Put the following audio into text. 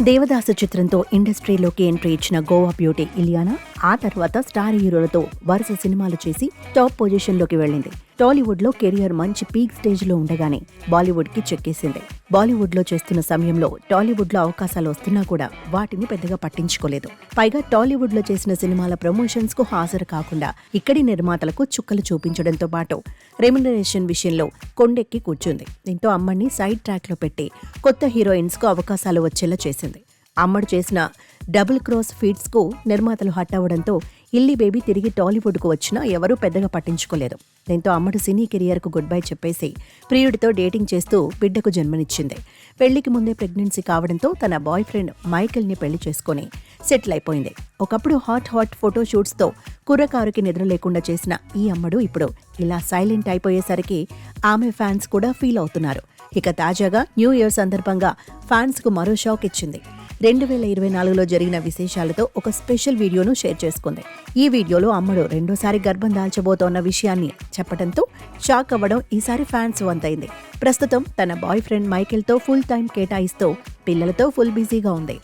దేవదాసు చిత్రంతో ఇండస్ట్రీలోకి ఎంట్రీ ఇచ్చిన గోవా బ్యూటీ ఇలియానా ఆ తర్వాత స్టార్ హీరోలతో వరుస సినిమాలు చేసి టాప్ పొజిషన్లోకి వెళ్ళింది. టాలీవుడ్లో కెరియర్ మంచి పీక్ స్టేజ్లో ఉండగానే బాలీవుడ్కి చెక్కేసింది. బాలీవుడ్లో చేస్తున్న సమయంలో టాలీవుడ్లో అవకాశాలు వస్తున్నా కూడా వాటిని పెద్దగా పట్టించుకోలేదు. పైగా టాలీవుడ్లో చేసిన సినిమాల ప్రమోషన్స్కు హాజరు కాకుండా ఇక్కడి నిర్మాతలకు చుక్కలు చూపించడంతో పాటు రెమ్యునరేషన్ విషయంలో కొండెక్కి కూర్చుంది. దీంతో అమ్మడిని సైడ్ ట్రాక్లో పెట్టి కొత్త హీరోయిన్స్కు అవకాశాలు వచ్చేలా చేసింది. అమ్మడు చేసిన డబుల్ క్రాస్ ఫీట్స్కు నిర్మాతలు హట్ అవ్వడంతో ఇల్లీ బేబీ తిరిగి టాలీవుడ్కు వచ్చినా ఎవరూ పెద్దగా పట్టించుకోలేదు. దీంతో అమ్మడు సినీ కెరియర్కు గుడ్ బై చెప్పేసి ప్రియుడితో డేటింగ్ చేస్తూ బిడ్డకు జన్మనిచ్చింది. పెళ్లికి ముందే ప్రెగ్నెన్సీ కావడంతో తన బాయ్ ఫ్రెండ్ మైకెల్ని పెళ్లి చేసుకుని సెటిల్ అయిపోయింది. ఒకప్పుడు హాట్ ఫోటోషూట్స్తో కుర్రకారుకి నిద్ర లేకుండా చేసిన ఈ అమ్మడు ఇప్పుడు ఇలా సైలెంట్ అయిపోయేసరికి ఆమె ఫ్యాన్స్ కూడా ఫీల్ అవుతున్నారు. ఇక తాజాగా న్యూ ఇయర్ సందర్భంగా ఫ్యాన్స్కు మరో షాక్ ఇచ్చింది. 2024లో జరిగిన విశేషాలతో ఒక స్పెషల్ వీడియోను షేర్ చేసుకుంది. ఈ వీడియోలో అమ్మడు రెండోసారి గర్భం దాల్చబోతోన్న విషయాన్ని చెప్పడంతో షాక్ అవ్వడం ఈసారి ఫ్యాన్స్ వంతైంది. ప్రస్తుతం తన బాయ్ ఫ్రెండ్ మైకెల్తో ఫుల్ టైం కేటాయిస్తూ పిల్లలతో ఫుల్ బిజీగా ఉంది.